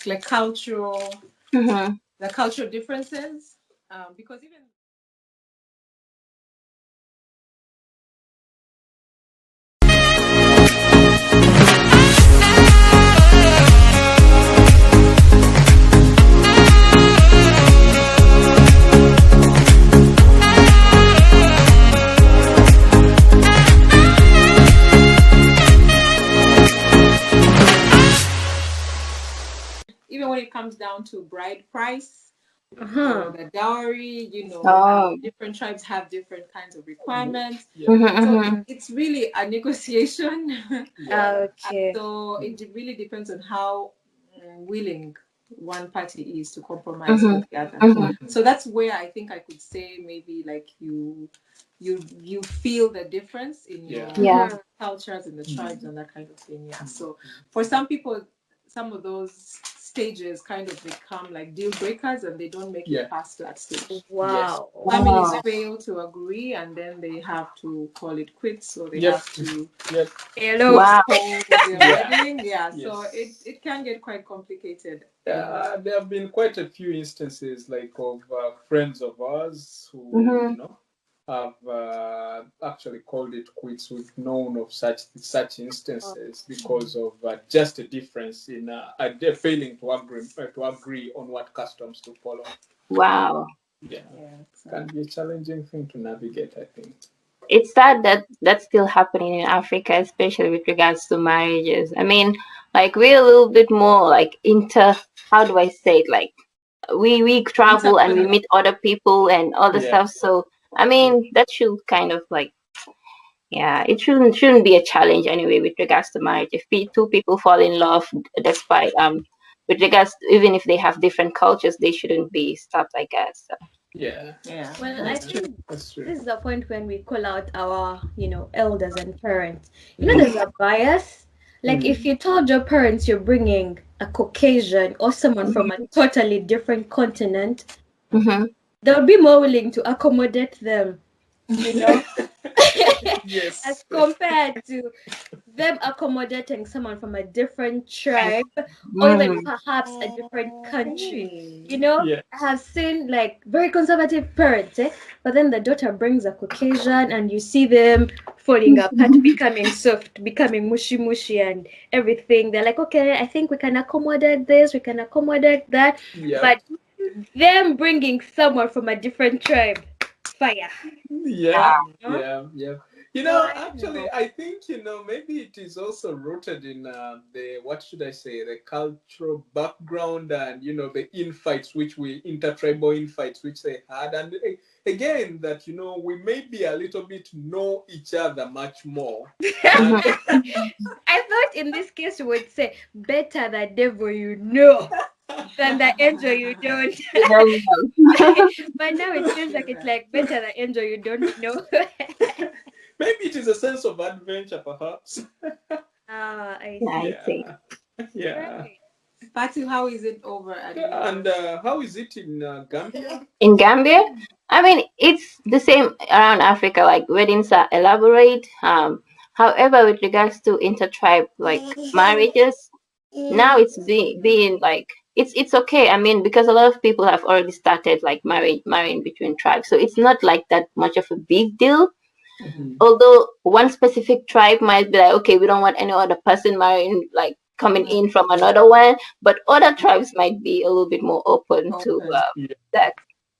like cultural, Mm-hmm. the cultural differences, because even when it comes down to bride price or the dowry, Oh. different tribes have different kinds of requirements. Yeah. Mm-hmm, So mm-hmm. it's really a negotiation. Yeah. Okay. So it really depends on how willing one party is to compromise Mm-hmm. for the other. Mm-hmm. So that's where I think I could say maybe like you feel the difference in your Yeah. cultures and the tribes and that kind of thing. Yeah. So for some people, some of those stages kind of become like deal breakers and they don't make it past that stage. Wow. Families Oh. fail to agree and then they have to call it quits. So they Yep. have to Yep. Hello. Wow. hold their wedding. Yeah. So Yes. it can get quite complicated. There have been quite a few instances, like of friends of ours who, Mm-hmm. have actually called it quits. We've known of such instances because of just a difference in they're failing to agree on what customs to follow. Wow. Yeah, Yeah. So. can be a challenging thing to navigate, I think. It's sad that that's still happening in Africa, especially with regards to marriages. I mean, like we're a little bit more like how do I say it? Like we travel and we meet other people and other Yeah. stuff. So I mean, that should kind of like, yeah, it shouldn't be a challenge anyway with regards to marriage. If two people fall in love, despite with regards even if they have different cultures, they shouldn't be stopped, I guess. So. Yeah. Yeah. Well, I That's true. think That's true. this is the point when we call out our, elders and parents. Mm. There's a bias. Like if you told your parents you're bringing a Caucasian or someone from a totally different continent, Mm-hmm. they would be more willing to accommodate them, you know, as Yes. compared to them accommodating someone from a different tribe or even Mm-hmm. perhaps a different country. Yeah. I have seen like very conservative parents, but then the daughter brings a Caucasian and you see them falling apart, becoming soft, becoming mushy mushy and everything. They're like, okay, I think we can accommodate this, we can accommodate that. Yeah. But them bringing someone from a different tribe, fire. Yeah, Huh? yeah. So I don't Actually, know. I think, maybe it is also rooted in what should I say, the cultural background and, the infights, intertribal infights, which they had. And again, that, we maybe a little bit know each other much more. And I thought in this case you would say better the devil you know than the angel you don't. But now it feels like it's like better the angel you don't know. maybe it is a sense of adventure, perhaps. I I see. see. Yeah, yeah. Right. Patu, how is it over at And yours? how is it in Gambia? In Gambia, I mean, it's the same around Africa. Like weddings are elaborate. However, with regards to intertribe like marriages, now it's being like it's okay. I mean, because a lot of people have already started like marrying between tribes, so it's not like that much of a big deal. Mhm. Although one specific tribe might be like, okay, we don't want any other person marrying like coming in from another one, but other tribes might be a little bit more open to Open. Yeah, that.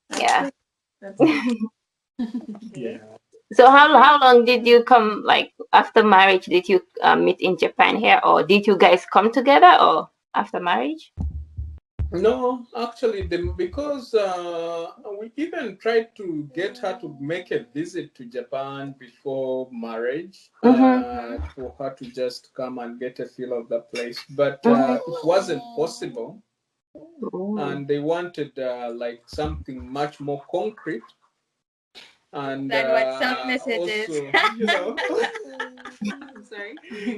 That's Yeah. good. That's good. Okay. yeah. So how long did you come like after marriage? Did you meet in Japan here, or did you guys come together, or after marriage? No, actually, because we even tried to get her to make a visit to Japan before marriage, Mm-hmm. for her to just come and get a feel of the place, but Mm-hmm. it wasn't possible, Ooh. and they wanted like something much more concrete, and Than WhatsApp messages. also, I'm sorry.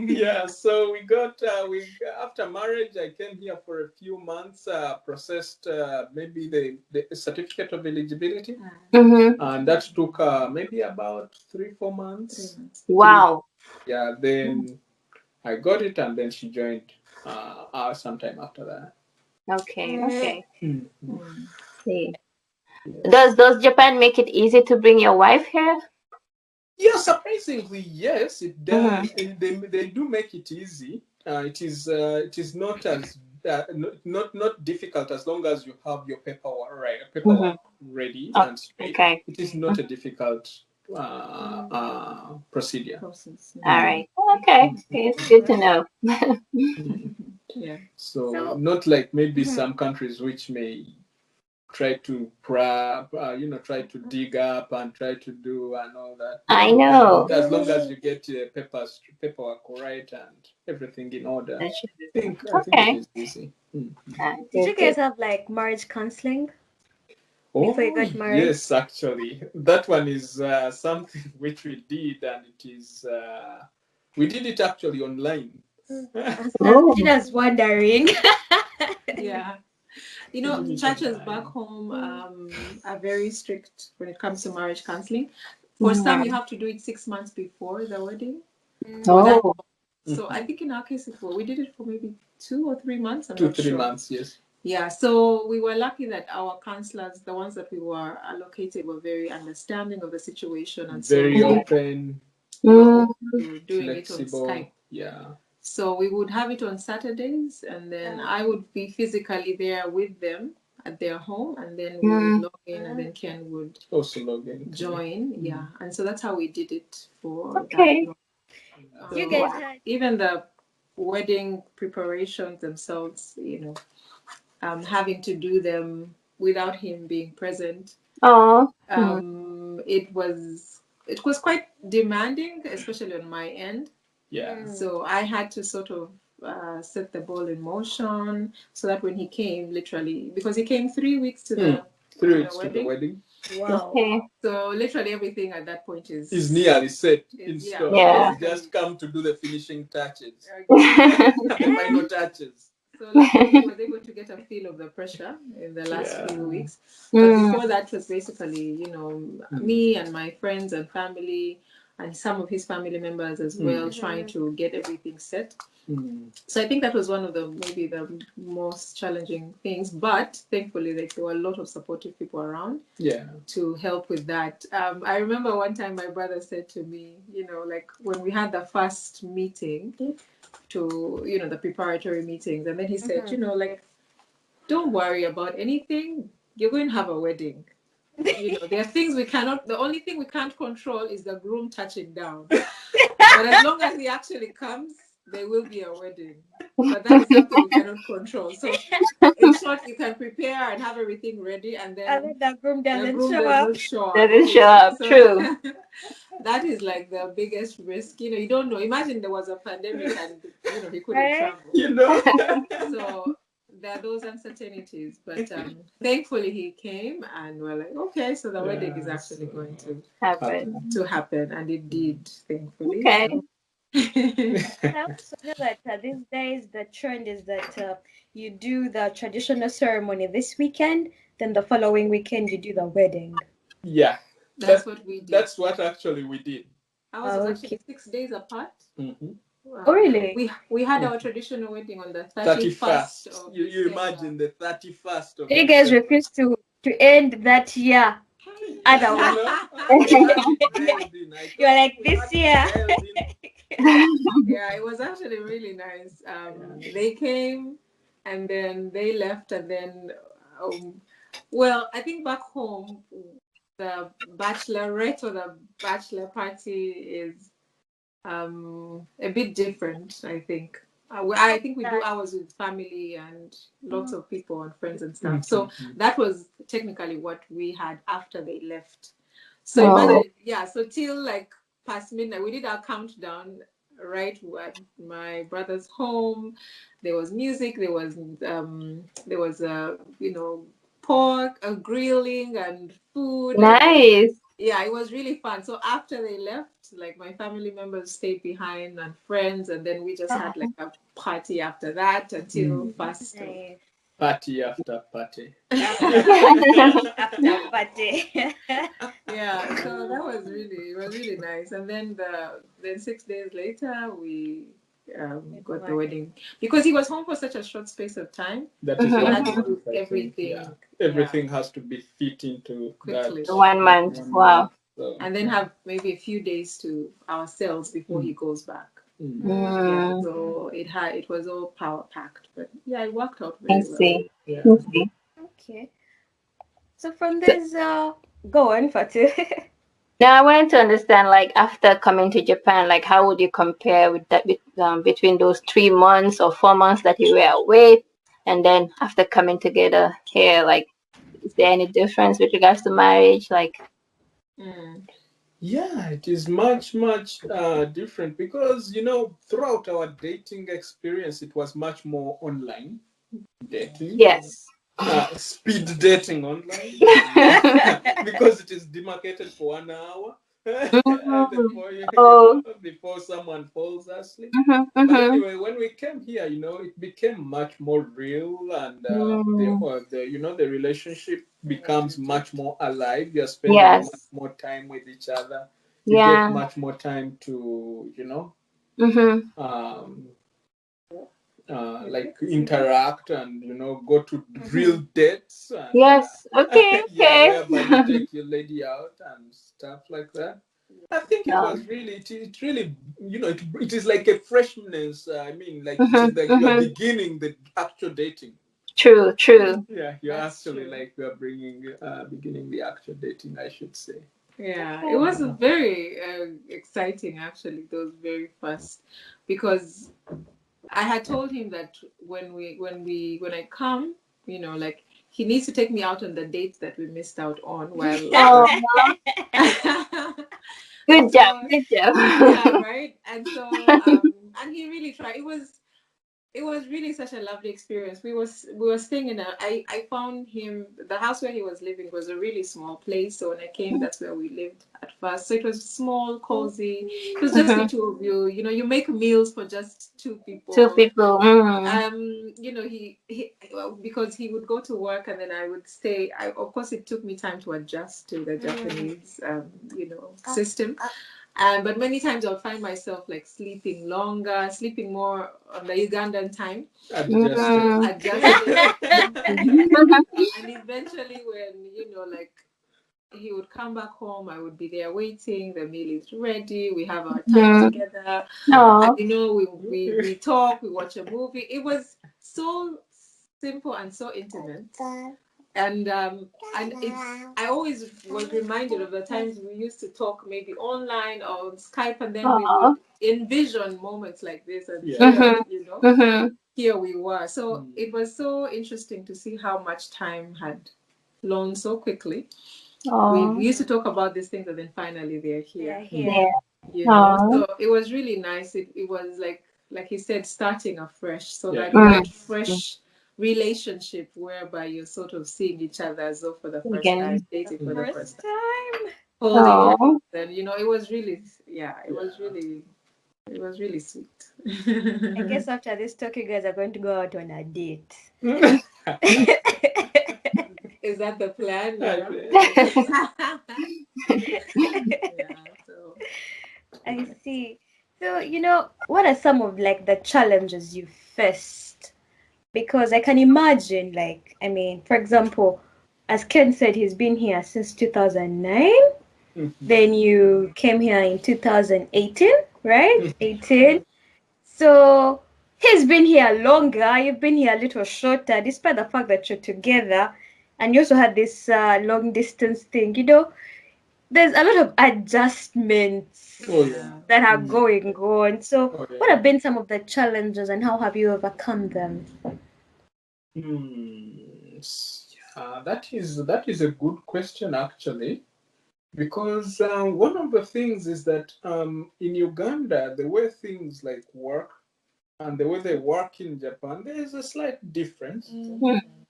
yeah, so we after marriage I came here for a few months, processed maybe the certificate of eligibility, Mm-hmm. and that took maybe about 3 4 months. 3 months. Three, Wow. yeah, then I got it, and then she joined sometime after that. Okay. Mhm. See. Yes. Does Japan make it easy to bring your wife here? Yeah, surprisingly, yes, it Mm-hmm. does. They do make it easy. It is not as not difficult as long as you have your Mm-hmm. paperwork ready Oh, and straight. okay. It is not a difficult procedure. Process. All Mm. right. Okay. Okay, it's good to know. Mm. Yeah. So So, not like maybe mhm. some countries which may try to try to dig up and try to do and all that. I No, know. as long as you get paperwork right and everything in order, That should be I think it okay. is easy. Mm. Did Good, you good. guys have like marriage counseling before you Oh got married? yes, actually, that one is something which we did, and it is we did it actually online. Oh. I was wondering. Yeah. You We know, did it churches back online. home are very strict when it comes to marriage counseling. For some, Mm. you have to do it 6 months before the wedding. For Mm. that, Oh. so I think in our case, we did it for maybe 2 or 3 months. I'm Two, not three sure. months, yes. Yeah, so we were lucky that our counselors, the ones that we were allocated, were very understanding of the situation, and so Very open, they were Mm. open to doing it on Skype. flexible. Yeah. So we would have it on Saturdays, and then I would be physically there with them at their home, and then we would Mm. log in, and then Ken would Also log in. join. Yeah, and so that's how we did it for that Okay. long. You So guys Wow. had even the wedding preparations themselves, having to do them without him being present, Oh. Mm. it was quite demanding, especially on my end. Yeah. So I had to sort of set the ball in motion so that when he came, literally, because he came 3 weeks to the 3 weeks to the wedding. wedding. wow. Okay. So literally everything at that point Is nearly set in yeah, stone. Yeah. He's just come to do the finishing touches, exactly. the final touches. So luckily he was able to get a feel of the pressure in the last Yeah. few weeks. But Mm. before that was basically, me and my friends and family and some of his family members as well trying to get everything set. So I think that was one of maybe the most challenging things. But thankfully, there were a lot of supportive people around Yeah. to help with that. I remember one time my brother said to me, like when we had the first meeting to, the preparatory meetings, and then he said, like, don't worry about anything. You're going to have a wedding. There are things the only thing we can't control is the groom touching down. But as long as he actually comes, there will be a wedding. But that is something we cannot control. So, in short, you can prepare and have everything ready, and And then then the groom the doesn't groom show does up. not show up. Doesn't show up. So, True. that is like the biggest risk. You don't know. Imagine there was a pandemic and, he couldn't Right? travel. You know. So there are those uncertainties. But thankfully he came, and we're like, okay, so the wedding is actually going Happen. to happen. And it did, thankfully. Okay. So. I also know that these days the trend is that you do the traditional ceremony this weekend, then the following weekend you do the wedding. Yeah. That's what we did. That's what actually we did. Ours was Okay. actually 6 days apart. Oh, really? We had our traditional wedding on the 31st 31st. of You December. imagine the 31st of You guys December. refuse to end that year. Otherwise, I dialed in. you're like this year. Dialed in. Yeah, it was actually really nice. They came, and then they left, and then, well, I think back home, the bachelorette or the bachelor party is a bit different. I think. I think we do ours with family and lots of people and friends and stuff. So that was technically what we had after they left. So Oh. imagine, yeah. So till like past midnight, we did our countdown right at my brother's home. There was music. There was pork, a grilling and food. Nice. Yeah, it was really fun. So after they left, like my family members stayed behind and friends, and then we just had like a party after that until fast. Nice. Party after party. After party, after party. Yeah, so it was really nice. And then 6 days later, we got the wedding, because he was home for such a short space of time. That is We what had it to was, do I think. everything. Yeah. Everything has to be fit into Quickly. that 1 month. 1 Wow. month. So. And then have maybe a few days to ourselves before he goes back. Yeah, so it was all power packed, but yeah, it worked out I very well. see. Yeah. I see. Okay. So from this, go on, Fatu. Now I wanted to understand, like after coming to Japan, like how would you compare with that between those 3 months or 4 months that you were away, and then after coming together here, like is there any difference with regards to marriage? Like, Yeah, it is much, much different because, throughout our dating experience, it was much more online dating. yes. Speed dating online because it is demarcated for 1 hour Oh. before someone falls asleep. Mm-hmm, But mm-hmm. anyway, when we came here, it became much more real, and the relationship becomes much more alive. You're spending much Yes. more time with each other. You get Yeah. much more time to Mm-hmm. um, like interact and go to real dates and Yes. Okay. yeah, Okay. whereby you take your lady out and stuff like that. I think it was Um, really it really it is like a freshness. I mean, like it is mm-hmm, like you are mm-hmm. beginning the actual dating. True. True. Yeah, you're That's actually true. like you are beginning the actual dating, I should say. Yeah, it was very exciting actually, those very first, because I had told him that when I come, like he needs to take me out on the dates that we missed out on while Oh, good so job. Good job. yeah, right. And so and he really tried. It was really such a lovely experience. We were staying in I found him, the house where he was living was a really small place. So when I came, that's where we lived at first. So it was small, cozy. It was just the Mm-hmm. two of you. You make meals for just two Two people. people. Mm. Well, because he would go to work and then I would stay. Of course, it took me time to adjust to the Japanese, system. But many times I'll find myself like sleeping longer, sleeping more on the Ugandan time, Adjusting. adjusting. Mm-hmm. And eventually, when, like he would come back home, I would be there waiting, the meal is ready, we have our time together. And, Oh, we talk, we watch a movie. It was so simple and so intimate. I always was reminded of the times we used to talk maybe online or on Skype, and then we would oh. envision moments like this, and Yeah. here, Mm-hmm. Mm-hmm. here we were. So it was so interesting to see how much time had flown so quickly. We Oh, used to talk about these things, and then finally they're here. yeah. So Oh. it was really nice. It was like he said, starting afresh. So Yeah. that fresh relationship whereby you're sort of seeing each other as though for the first time, Again. dating for the first time, time. holding hands. Oh. And it was really, it was really sweet. I guess after this talk, you guys are going to go out on a date. Is that the plan? Yeah. So I see. So, what are some of like the challenges you faced? Because I can imagine, like, I mean, for example, as Ken said, he's been here since 2009. Then you came here in 2018, right? 18. So he's been here longer. You've been here a little shorter, despite the fact that you're together. And you also had this long distance thing. There's a lot of adjustments Oh yeah. that are going on. So, Oh what yeah. have been some of the challenges and how have you overcome them? Yeah, that is a good question actually, because one of the things is that in Uganda, the way things like work and the way they work in Japan, there is a slight difference.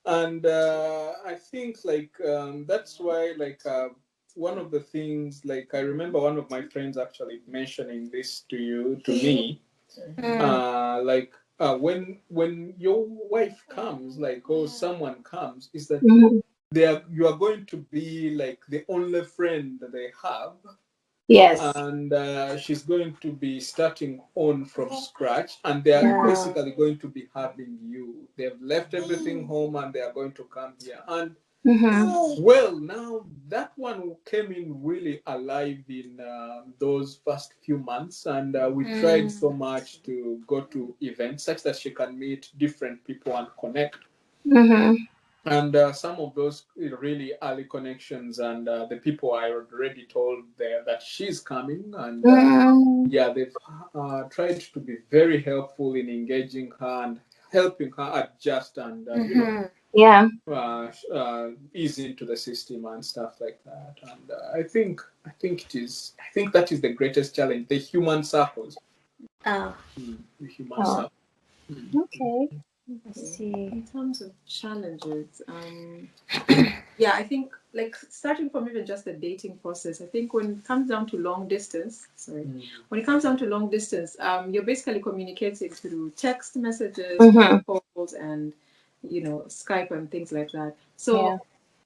And I think like that's why like one of the things, like I remember one of my friends actually mentioning this to me, when your wife comes, like, or someone comes, is that Mm-hmm. you are going to be like the only friend that they have, Yes. and she's going to be starting on from scratch, and they are Yeah. basically going to be having you. They've left everything home and they are going to come here. And well, now that one came in really alive in those first few months, and we tried so much to go to events such that she can meet different people and connect. Mm-hmm. And some of those really early connections, and the people I already told there that she's coming, and Mm-hmm. yeah, they've tried to be very helpful in engaging her and helping her adjust and Yeah. ease into the system and stuff like that. And I think that is the greatest challenge: the human circles. Oh, The human Oh, circle. Mm. okay. I Okay. see. In terms of challenges, yeah, I think like starting from even just the dating process, I think when it comes down to long distance, when it comes down to long distance, you're basically communicating through text messages, Mm-hmm. phone calls, and Skype and things like that. Yeah. So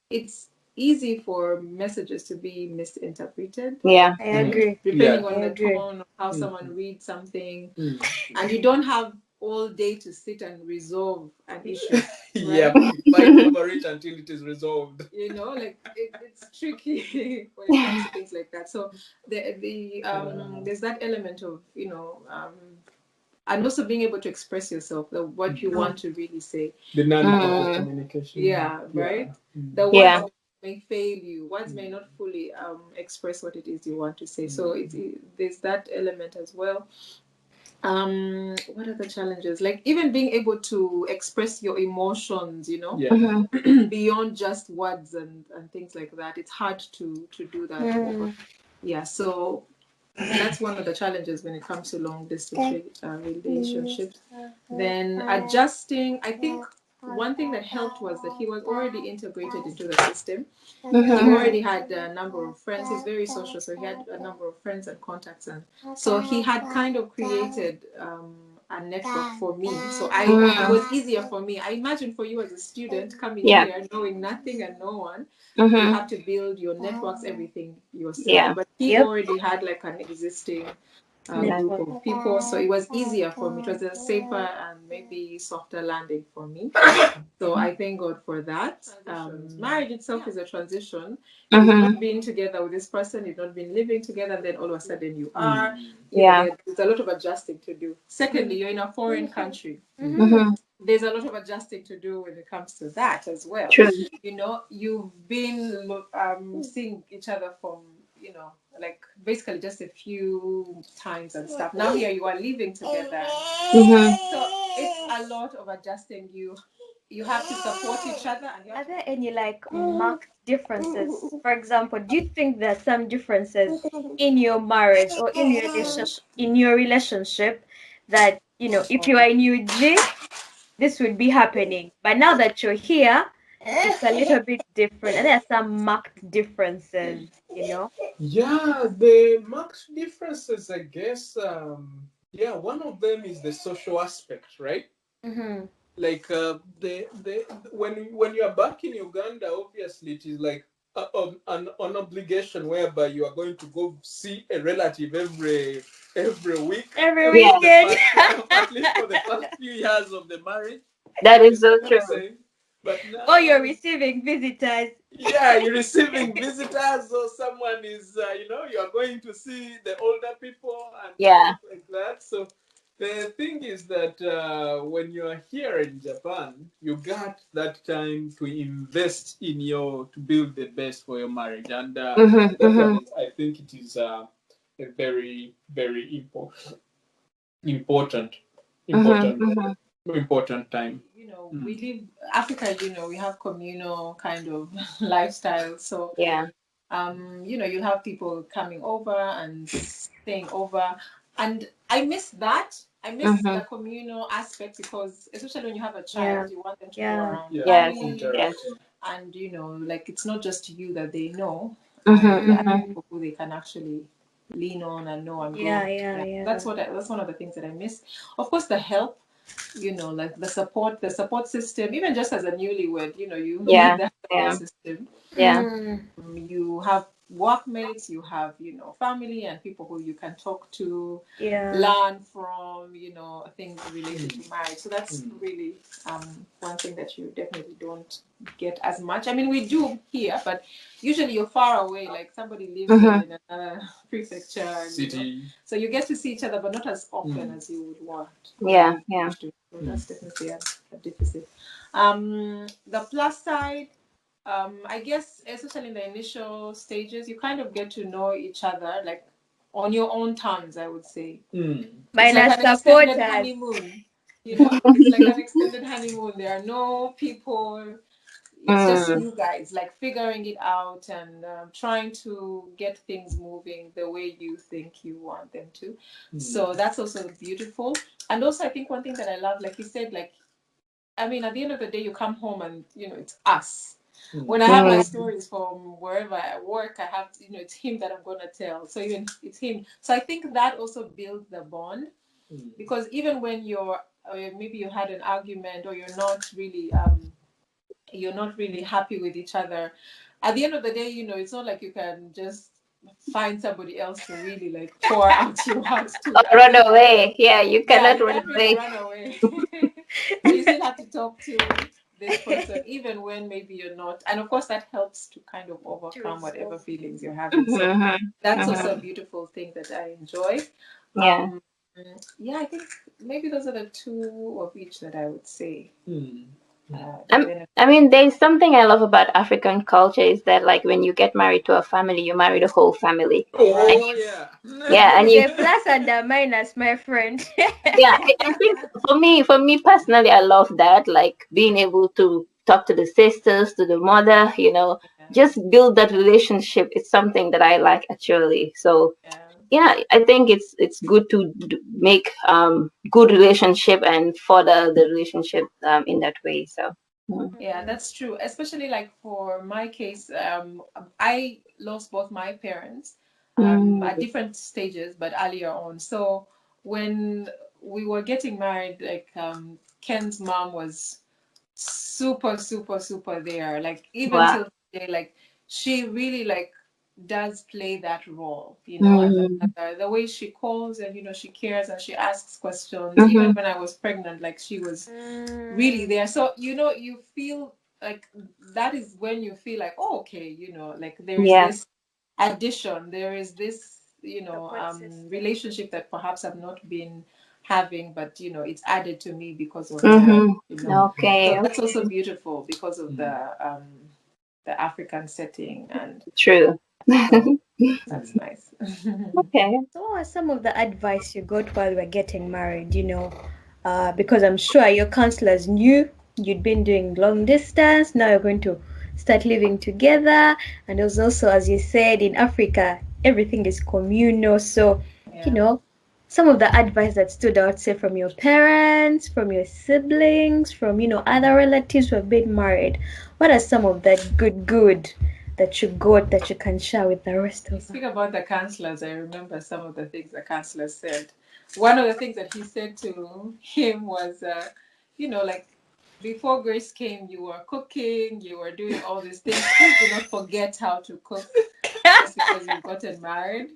it's easy for messages to be misinterpreted, Yeah. I agree. depending I on the agree. tone of how someone reads something, Mm. and you don't have all day to sit and resolve an issue, Yeah, right? you fight over it until it is resolved. Like it's tricky when it comes to things like that. So there's that element of and also being able to express yourself, what you want to really say. The non-verbal Mm. communication. Yeah, right. Mm. The Yeah. words may fail you. Words may not fully express what it is you want to say. So there's that element as well. What are the challenges? Like even being able to express your emotions, Yeah. Mm-hmm. beyond just words and things like that. It's hard to do that. Yeah, so that's one of the challenges when it comes to long distance relationships. Then adjusting, I think one thing that helped was that he was already integrated into the system. He Mm-hmm. already had a number of friends. He's very social, so he had a number of friends and contacts, and so he had kind of created a network for me. So it was easier for me. I imagine for you as a student coming Yeah. here, knowing nothing and no one, you Mm-hmm. have to build your networks, everything yourself. Yeah. But he Yep. already had like an existing Yeah. group of people, so it was easier for me. It was a safer and maybe softer landing for me. So I thank God for that. Marriage itself is a transition. You've Mm-hmm. not been together with this person, you've not been living together, and then all of a sudden you are. Yeah. There's a lot of adjusting to do. Secondly, you're in a foreign country. Mm-hmm. There's a lot of adjusting to do when it comes to that as well. True. You've been seeing each other from like basically just a few times and stuff. Now here you are living together, Mm-hmm. so it's a lot of adjusting. You have to support each other, and you Are have to. there any like marked differences? For example, do you think there are some differences in your marriage or in your relationship that if you are in UG, this would be happening, but now that you're here, it's a little bit different, and there are some marked differences. Yeah, the marked differences, I guess. Yeah, one of them is the social aspect, right? Mm-hmm. Like the when you are back in Uganda, obviously it is like an obligation whereby you are going to go see a relative every week, Every at Yeah. least for the weekend. first at least for the first few years of the marriage. That You is so understand what I'm true. saying? But Or you're now, receiving visitors. yeah, you're receiving visitors, or someone is, you are going to see the older people and Yeah. stuff like that. So the thing is that when you are here in Japan, you got that time to invest in to build the best for your marriage, and Mm-hmm. that Mm-hmm. one is, I think, it is a very very important important Mm-hmm. important time. We live Africa. We have communal kind of lifestyle. So Yeah. you'll have people coming over and staying over. And I miss that. I miss Mm-hmm. the communal aspect because, especially when you have a Yeah. child, you want them to be Yeah. around Yes. family, Yes. and like it's not just you that they know, and Mm-hmm. there are Mm-hmm. Mm-hmm. people who they can actually lean on and know and grow. Yeah. Yeah. Yeah, Yeah. that's one of the things that I miss. Of course, the help, like the support system. Even just as a newlywed, you Yeah. need that support Yeah. system. Yeah. Mm. You have workmates, you have, family and people who you can talk to, Yeah. learn from, things related to marriage. So that's really one thing that you definitely don't get as much. I mean, we do here, but usually you're far away. Like somebody lives Mm-hmm. in another prefecture, and, City. so you get to see each other, but not as often as you would want or Yeah, you yeah. wish to. So that's definitely a deficit. The plus side, I guess, especially in the initial stages, you kind of get to know each other, like on your own terms, I would say. It's like Minus an extended supporters. honeymoon, It's like an extended honeymoon. There are no people. It's just Mm. you guys, like figuring it out and trying to get things moving the way you think you want them to. So that's also beautiful. And also, I think one thing that I love, like you said, like, I mean, at the end of the day, you come home and, it's us. When I have my Mm. stories from wherever I work, I have, it's him that I'm going to tell. So even it's him. So I think that also builds the bond, because even when maybe you had an argument, or you're not really happy with each other, at the end of the day, it's not like you can just find somebody else to really like pour out your heart to. Or At the run end of the day, away. Yeah, you yeah, cannot you run can't really away. run away. So you still have to talk to this person, even when maybe you're not. And of course, that helps to kind of overcome whatever feelings you're having. So Mm-hmm. that's Mm-hmm. also a beautiful thing that I enjoy. Yeah. Um, yeah, I think maybe those are the two of each that I would say. The benefit. I mean, there's something I love about African culture is that, like, when you get married to a family, you marry the whole family. And Oh yeah. yeah, and There's you, a plus and a minus, my friend. yeah, I think for me personally, I love that, like being able to talk to the sisters, to the mother, Yeah, just build that relationship. It's something that I like actually. So yeah. yeah, I think it's good to make good relationship and further the relationship in that way. So. Mm. Yeah, that's true. Especially like for my case, I lost both my parents at Mm. different stages, but earlier on. So when we were getting married, like Ken's mom was super, super, super there. Like even Wow. till today, like she really like does play that role, as a Mm. mother. The way she calls and she cares and she asks questions. Even Mm-hmm. when I was pregnant, like she was really Mm, there. So you feel like that is when you feel like, oh, okay, like there is Yeah. this addition, there is this support system. relationship that perhaps I've not been having, but it's added to me because of marriage. Mm-hmm. So Okay. that's Okay. also beautiful because of the African setting, and True. so that's nice. Okay. So, what are some of the advice you got while we were getting married? Because I'm sure your counselors knew you'd been doing long distance. Now you're going to start living together. And there's also, as you said, in Africa, everything is communal. So, you Yeah. know, some of the advice that stood out, say, from your parents, from your siblings, from, other relatives who have been married. What are some of that good that you got that you can share with the rest You of us? speak about the counselors. I remember some of the things the counselor said. One of the things that he said to him was, like before Grace came, you were cooking, you were doing all these things. Please do not forget how to cook just because you've gotten married.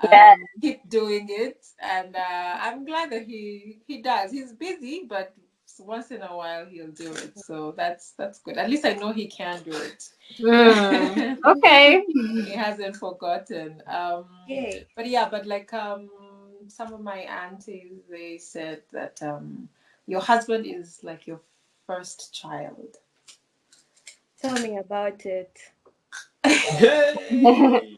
Yeah. Keep doing it, and I'm glad that he does. He's busy, but once in a while he'll do it. So that's good. At least I know he can do Mm. it. Okay. He hasn't forgotten. Yay. But yeah, but like some of my aunties, they said that your husband is like your first child. Tell me about it. Hey.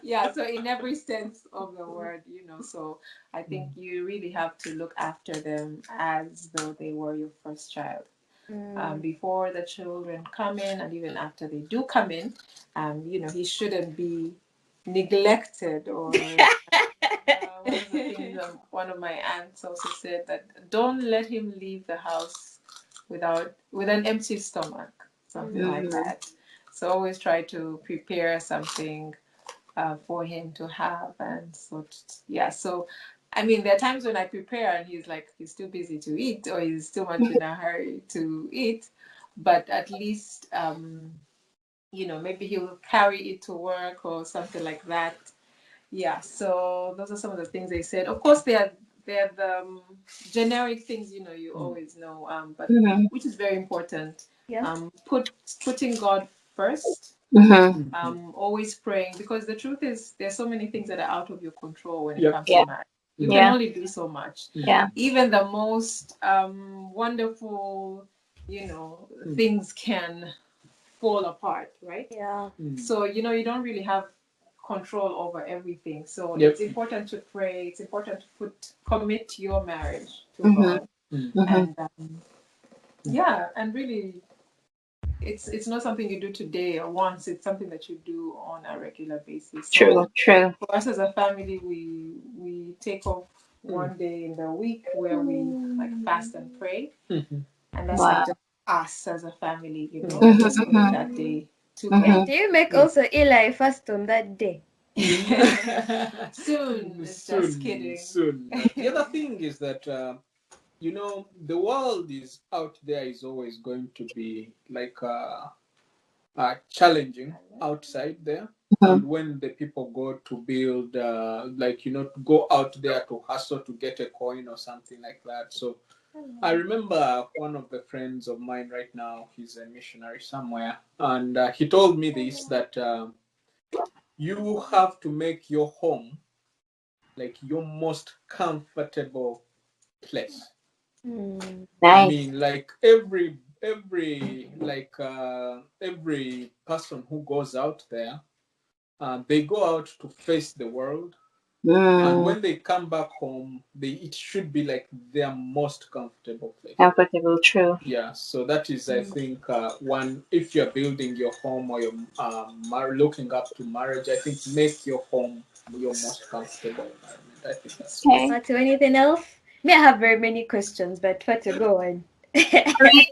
Yeah, so in every sense of the word, so I think you really have to look after them as though they were your first child. Mm. Before the children come in, and even after they do come in, he shouldn't be neglected. Or one of the things one of my aunts also said, that don't let him leave the house with an empty stomach, something like Mm. that. So always try to prepare something for him to have, and so yeah. So I mean, there are times when I prepare and he's too busy to eat, or he's too much in a hurry to eat, but at least maybe he'll carry it to work or something like that. Yeah, so those are some of the things they said. Of course, they're the generic things you always know, but Mhm. which is very important. Yeah. Putting God first. Mhm. Always praying, because the truth is there's so many things that are out of your control when it Yep. comes Yeah. to marriage. You can Yeah. only do so much. Yeah. Even the most wonderful, things can fall apart, right? Yeah. So, you don't really have control over everything. So Yep. it's important to pray. It's important to commit your marriage to Mhm. God. Mhm. And yeah, and really, it's not something you do today or once. It's something that you do on a regular basis. True. So True. for us as a family, we take off one day in the week where we like fast and pray, and that's like Wow. just us as a family. We Mhm. just commit Mhm. that day to Wait, God. Mhm. do you make Yeah. also Eli fast on that day? Soon, just Soon, kidding. soon. The other thing is that the world is out there is always going to be like challenging outside there. And Mhm. when the people go to build, go out there to hustle to get a coin or something like that. So I remember one of the friends of mine right now, he's a missionary somewhere, and he told me this that you have to make your home like your most comfortable place. Mm. I Nice. mean, like every person who goes out there, they go out to face the world, and Mm. when they come back home, it should be like their most comfortable place. Comfortable. True. Yeah, so that is, I think, one. If you're building your home or you're looking up to marriage, I think make your home your most comfortable environment. I think that's one. Okay. Fatu, anything else? Me, I have very many questions, but Fatu, go on. I mean,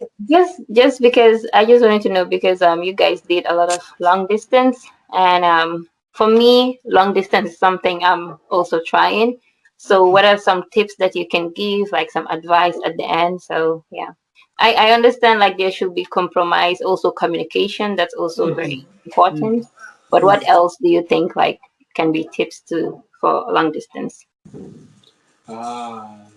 just because I just wanted to know because you guys did a lot of long distance, and for me long distance is something I'm also trying. So what are some tips that you can give, like some advice at the end? So yeah, I understand like there should be compromise, also communication. That's also very important. But what else do you think like can be tips to for long distance?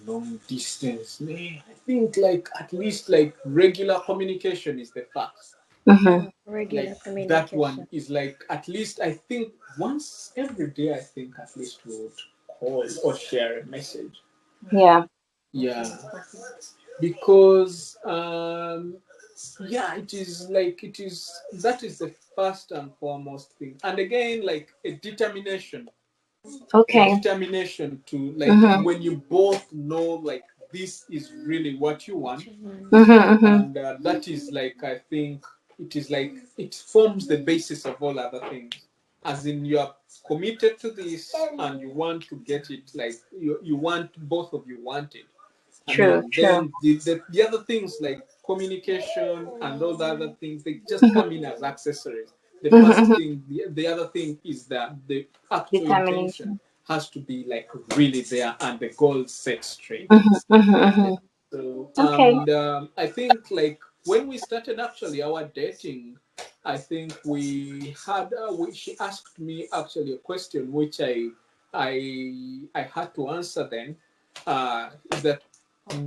Long distance, man. I think like at least like regular communication is the first. Mm-hmm. Regular Like that one communication. is like at least I think once every day. I think at least we would call or share a message. Yeah. Yeah, because yeah, it is that is the first and foremost thing. And again, like a Okay. determination to like Mm-hmm. when you both know like this is really what you want, Mm-hmm. Mm-hmm. and that is like I think it is like it forms the basis of all other things, as in you are committed to this and you want to get it, like you want, both of you want it. I True. mean, True. then the other things like communication and all the other things, they just come in as accessories. The first Mm-hmm. thing, the other thing is that the actual intention Determination. has to be like really there and the goal set straight. Mm-hmm. Mm-hmm. Yeah. Mm-hmm. So, Okay. and I think like when we started actually our dating, I think she asked me actually a question which I had to answer then. Is that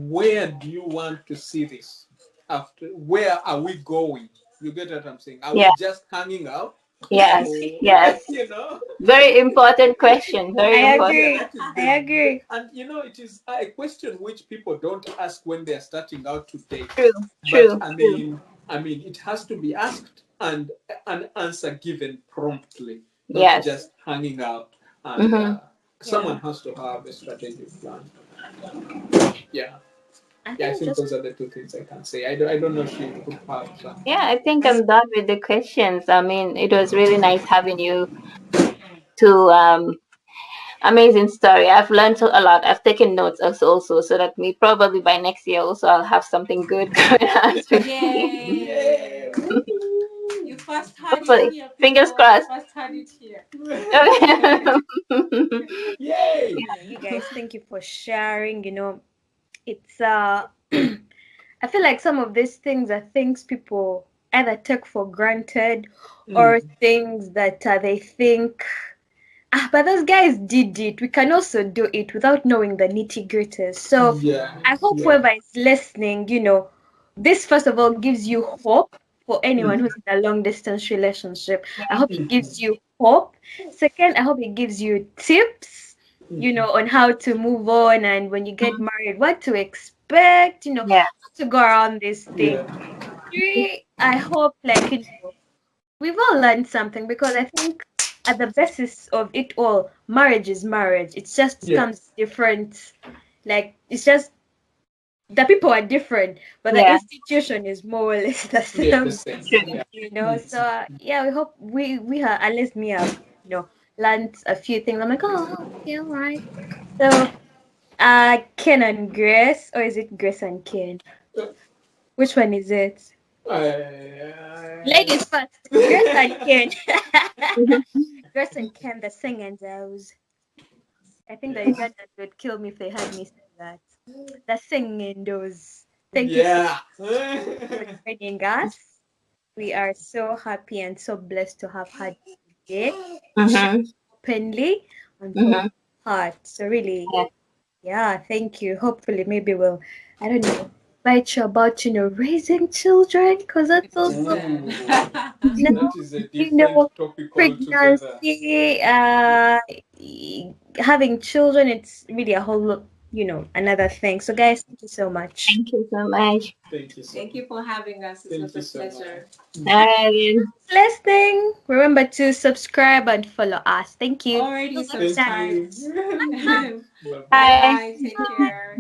where do you want to see this? After, where are we going? You get what I'm saying? Are Yeah. we just hanging out? Yes. Or, Yes. you know? Very important question. Very I Yeah, important. agree. that is I agree. and it is a question which people don't ask when they are starting out to date. True. But True. True. I mean, it has to be asked and an answer given promptly, not Yes. just hanging out. And Mm-hmm. Yeah. someone has to have a strategic plan. Yeah, I yeah. I think think just those are the two things I can say. I don't know if you could have some. Yeah, I think I, I'm done with the questions. I mean, it was really nice having you to amazing story. I've learned a lot. I've taken notes also, so that me probably by next year also I'll have something good going on with me. Yeah. Yay! You first had it Hopefully. here, Fingers people. You crossed. first had it here. Okay. Yay! you guys, thank you for sharing. It's I feel like some of these things are things people either take for granted or things that they think, but those guys did it. We can also do it without knowing the nitty gritties. So Yeah. I hope Yeah. whoever is listening, this first of all gives you hope for anyone who's in a long distance relationship. I hope it gives you hope. Second, I hope it gives you tips, on how to move on and when you get married, what to expect, Yeah. how to go around this thing. Yeah. Three, I hope like we've all learned something because I think at the basis of it all, marriage is marriage. It just Yeah. comes different. Like it's just the people are different, but the Yeah. institution is more or less the Yeah. The same. same. True. Yeah. So yeah, we hope we have at least me have learned a few things. I'm like, oh, okay, all right. So Ken and Grace, or is it Grace and Ken? Which one is it? I- Ladies first. Grace and Ken. Mhm. Grace and Ken, the singing those. I think the yeah. Ugandans would kill me if they heard me say that. The singing those. Thank you so Yeah. much for joining us. We are so happy and so blessed to have had you today. Share Mhm. openly and from Mhm. heart. So really, Yeah. yeah, thank you. Hopefully, maybe we'll, I don't know, invite you about, raising children, because that's also, Ooh, you that know, is a you different know, topic altogether. pregnancy, having children, it's really a whole lot, another thing. So, guys, thank you so much. Thank you so much. Thank you so Thank much. you for having us. It Thank was you a so much. pleasure. All right. Listening, remember to subscribe and follow us. Thank you. Already Till next Thank time. subscribed. you. Bye bye. Bye Bye. bye. Take care.